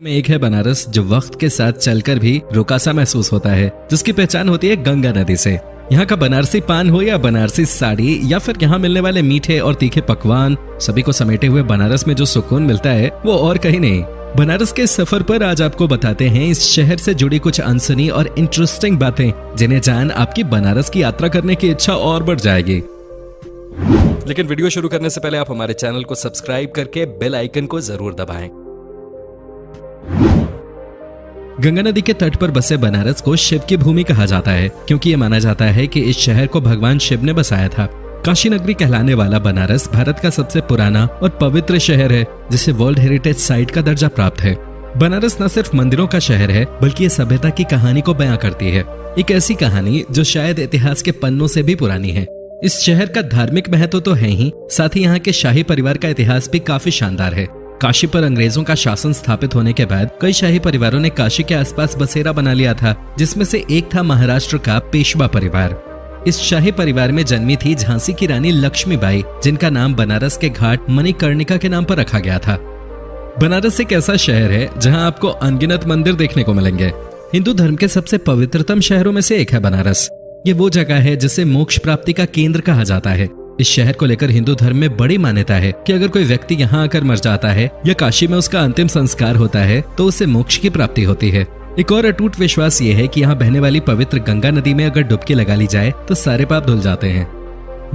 में एक है बनारस, जो वक्त के साथ चलकर भी रुका सा महसूस होता है, जिसकी पहचान होती है गंगा नदी से। यहाँ का बनारसी पान हो या बनारसी साड़ी या फिर यहाँ मिलने वाले मीठे और तीखे पकवान, सभी को समेटे हुए बनारस में जो सुकून मिलता है वो और कहीं नहीं। बनारस के सफर पर आज आपको बताते हैं इस शहर से जुड़ी कुछ अनसुनी और इंटरेस्टिंग बातें, जिन्हें जान आपकी बनारस की यात्रा करने की इच्छा और बढ़ जाएगी। लेकिन वीडियो शुरू करने से पहले आप हमारे चैनल को सब्सक्राइब करके बेल आइकन को जरूर दबाएं। गंगा नदी के तट पर बसे बनारस को शिव की भूमि कहा जाता है, क्योंकि ये माना जाता है कि इस शहर को भगवान शिव ने बसाया था। काशी नगरी कहलाने वाला बनारस भारत का सबसे पुराना और पवित्र शहर है, जिसे वर्ल्ड हेरिटेज साइट का दर्जा प्राप्त है। बनारस न सिर्फ मंदिरों का शहर है, बल्कि ये सभ्यता की कहानी को बयां करती है, एक ऐसी कहानी जो शायद इतिहास के पन्नों से भी पुरानी है। इस शहर का धार्मिक महत्व तो है ही, साथ ही यहाँ के शाही परिवार का इतिहास भी काफी शानदार है। काशी पर अंग्रेजों का शासन स्थापित होने के बाद कई शाही परिवारों ने काशी के आसपास बसेरा बना लिया था, जिसमें से एक था महाराष्ट्र का पेशवा परिवार। इस शाही परिवार में जन्मी थी झांसी की रानी लक्ष्मीबाई, जिनका नाम बनारस के घाट मणिकर्णिका के नाम पर रखा गया था। बनारस एक ऐसा शहर है जहां आपको अनगिनत मंदिर देखने को मिलेंगे। हिंदू धर्म के सबसे पवित्रतम शहरों में से एक है बनारस। ये वो जगह है जिसे मोक्ष प्राप्ति का केंद्र कहा जाता है। इस शहर को लेकर हिंदू धर्म में बड़ी मान्यता है कि अगर कोई व्यक्ति यहाँ आकर मर जाता है या काशी में उसका अंतिम संस्कार होता है तो उसे मोक्ष की प्राप्ति होती है। एक और अटूट विश्वास ये है कि यहाँ बहने वाली पवित्र गंगा नदी में अगर डुबकी लगा ली जाए तो सारे पाप धुल जाते हैं।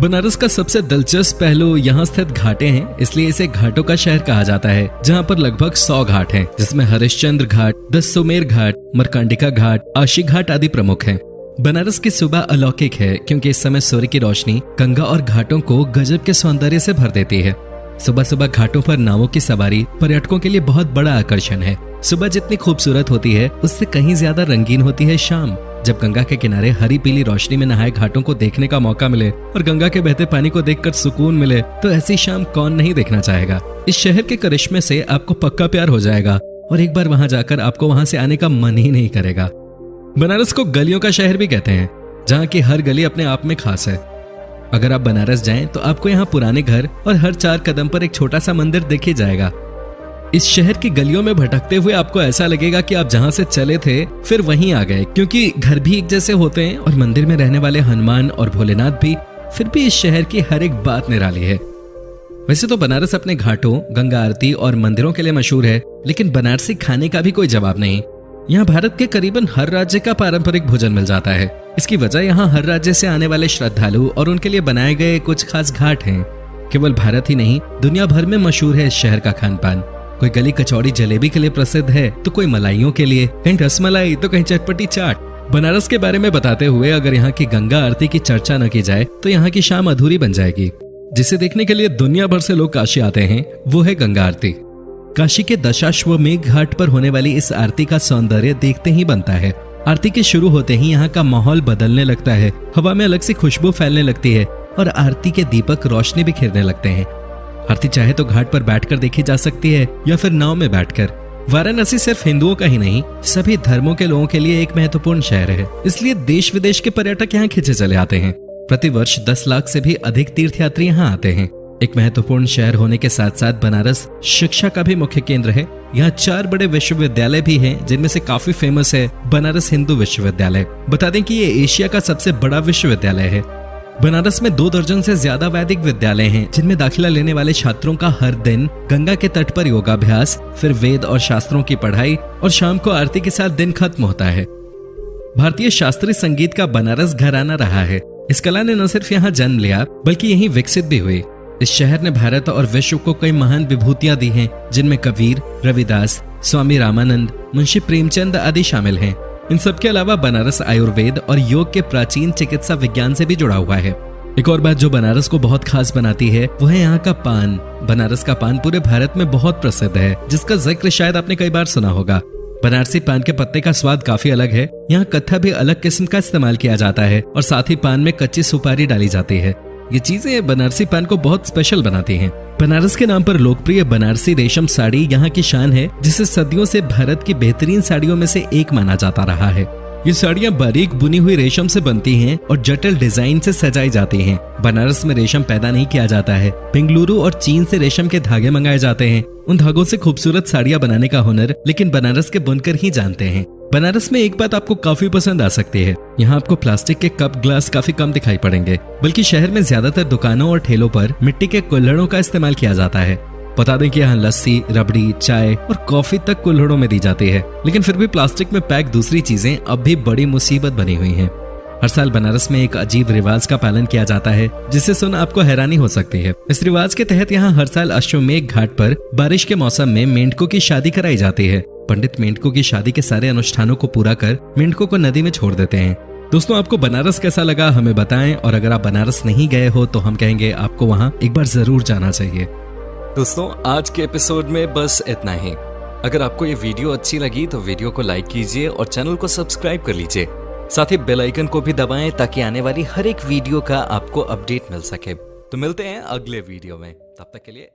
बनारस का सबसे दिलचस्प पहलू यहाँ स्थित घाटे हैं, इसलिए इसे घाटों का शहर कहा जाता है, जहाँ पर लगभग 100 घाट हैं, जिसमें हरिश्चंद्र घाट, दससुमेर घाट, मरकंडिका घाट, आशी घाट आदि प्रमुख हैं। बनारस की सुबह अलौकिक है, क्योंकि इस समय सूर्य की रोशनी गंगा और घाटों को गजब के सौंदर्य से भर देती है। सुबह सुबह घाटों पर नावों की सवारी पर्यटकों के लिए बहुत बड़ा आकर्षण है। सुबह जितनी खूबसूरत होती है, उससे कहीं ज्यादा रंगीन होती है शाम, जब गंगा के किनारे हरी पीली रोशनी में नहाए घाटों को देखने का मौका मिले और गंगा के बहते पानी को देखकर सुकून मिले, तो ऐसी शाम कौन नहीं देखना चाहेगा। इस शहर के करिश्मे से आपको पक्का प्यार हो जाएगा और एक बार वहां जाकर आपको वहां से आने का मन ही नहीं करेगा। बनारस को गलियों का शहर भी कहते हैं, जहाँ की हर गली अपने आप में खास है। अगर आप बनारस जाएं तो आपको यहाँ पुराने घर और हर 4 कदम पर एक छोटा सा मंदिर दिख ही जाएगा। इस शहर की गलियों में भटकते हुए आपको ऐसा लगेगा कि आप जहाँ से चले थे फिर वहीं आ गए, क्योंकि घर भी एक जैसे होते हैं और मंदिर में रहने वाले हनुमान और भोलेनाथ भी। फिर भी इस शहर की हर एक बात निराली है। वैसे तो बनारस अपने घाटों, गंगा आरती और मंदिरों के लिए मशहूर है, लेकिन बनारसी खाने का भी कोई जवाब नहीं। यहाँ भारत के करीबन हर राज्य का पारंपरिक भोजन मिल जाता है। इसकी वजह यहाँ हर राज्य से आने वाले श्रद्धालु और उनके लिए बनाए गए कुछ खास घाट हैं। केवल भारत ही नहीं, दुनिया भर में मशहूर है इस शहर का खान पान। कोई गली कचौड़ी जलेबी के लिए प्रसिद्ध है, तो कोई मलाइयों के लिए, कहीं रसमलाई तो कहीं चटपटी चाट। बनारस के बारे में बताते हुए अगर यहाँ की गंगा आरती की चर्चा न की जाए तो यहाँ की शाम अधूरी बन जाएगी। जिसे देखने के लिए दुनिया भर से लोग काशी आते हैं, वो है गंगा आरती। काशी के दशाश्वमेध घाट पर होने वाली इस आरती का सौंदर्य देखते ही बनता है। आरती के शुरू होते ही यहाँ का माहौल बदलने लगता है, हवा में अलग सी खुशबू फैलने लगती है और आरती के दीपक रोशनी बिखेरने लगते हैं। आरती चाहे तो घाट पर बैठकर देखी जा सकती है या फिर नाव में बैठकर। वाराणसी सिर्फ हिंदुओं का ही नहीं, सभी धर्मों के लोगों के लिए एक महत्वपूर्ण शहर है, इसलिए देश विदेश के पर्यटक यहाँ खींचे चले आते हैं। प्रतिवर्ष 10 लाख से भी अधिक तीर्थयात्री यहाँ आते हैं। एक महत्वपूर्ण शहर होने के साथ साथ बनारस शिक्षा का भी मुख्य केंद्र है। यहाँ 4 बड़े विश्वविद्यालय भी हैं, जिनमें से काफी फेमस है बनारस हिंदू विश्वविद्यालय। बता दें कि ये एशिया का सबसे बड़ा विश्वविद्यालय है। बनारस में 2 दर्जन से ज्यादा वैदिक विद्यालय हैं, जिनमें दाखिला लेने वाले छात्रों का हर दिन गंगा के तट पर योगाभ्यास, फिर वेद और शास्त्रों की पढ़ाई और शाम को आरती के साथ दिन खत्म होता है। भारतीय शास्त्रीय संगीत का बनारस घराना रहा है। इस कला ने न सिर्फ यहाँ जन्म लिया, बल्कि यहीं विकसित भी हुई। इस शहर ने भारत और विश्व को कई महान विभूतियां दी हैं, जिनमें कबीर, रविदास, स्वामी रामानंद, मुंशी प्रेमचंद आदि शामिल हैं। इन सबके अलावा बनारस आयुर्वेद और योग के प्राचीन चिकित्सा विज्ञान से भी जुड़ा हुआ है। एक और बात जो बनारस को बहुत खास बनाती है, वो है यहाँ का पान। बनारस का पान पूरे भारत में बहुत प्रसिद्ध है, जिसका जिक्र शायद आपने कई बार सुना होगा। बनारसी पान के पत्ते का स्वाद काफी अलग है। यहाँ कत्था भी अलग किस्म का इस्तेमाल किया जाता है और साथ ही पान में कच्ची सुपारी डाली जाती है। ये चीजें बनारसी पान को बहुत स्पेशल बनाती हैं। बनारस के नाम पर लोकप्रिय बनारसी रेशम साड़ी यहाँ की शान है, जिसे सदियों से भारत की बेहतरीन साड़ियों में से एक माना जाता रहा है। ये साड़ियाँ बारीक बुनी हुई रेशम से बनती हैं और जटिल डिजाइन से सजाई जाती हैं। बनारस में रेशम पैदा नहीं किया जाता है, बेंगलुरु और चीन से रेशम के धागे मंगाए जाते हैं। उन धागों से खूबसूरत साड़ियाँ बनाने का हुनर लेकिन बनारस के बुनकर ही जानते हैं। बनारस में एक बात आपको काफी पसंद आ सकती है, यहाँ आपको प्लास्टिक के कप ग्लास काफी कम दिखाई पड़ेंगे, बल्कि शहर में ज्यादातर दुकानों और ठेलों पर मिट्टी के कुल्हड़ों का इस्तेमाल किया जाता है। बता दें कि यहाँ लस्सी, रबड़ी, चाय और कॉफी तक कुल्हड़ों में दी जाती है, लेकिन फिर भी प्लास्टिक में पैक दूसरी चीजें अब भी बड़ी मुसीबत बनी हुई हैं। हर साल बनारस में एक अजीब रिवाज का पालन किया जाता है जिसे सुन आपको हैरानी हो सकती है। इस रिवाज के तहत यहाँ हर साल अश्वमेघ घाट पर बारिश के मौसम में मेंढकों की शादी कराई जाती है। पंडित मेंढकों की शादी के सारे अनुष्ठानों को पूरा कर मेंढकों को नदी में छोड़ देते हैं। दोस्तों, आपको बनारस कैसा लगा हमें बताएं, और अगर आप बनारस नहीं गए हो तो हम कहेंगे आपको वहाँ एक बार जरूर जाना चाहिए। दोस्तों, आज के एपिसोड में बस इतना ही। अगर आपको ये वीडियो अच्छी लगी तो वीडियो को लाइक कीजिए और चैनल को सब्सक्राइब कर लीजिए। साथ ही बेल आइकन को भी दबाएं ताकि आने वाली हर एक वीडियो का आपको अपडेट मिल सके। तो मिलते हैं अगले वीडियो में, तब तक के लिए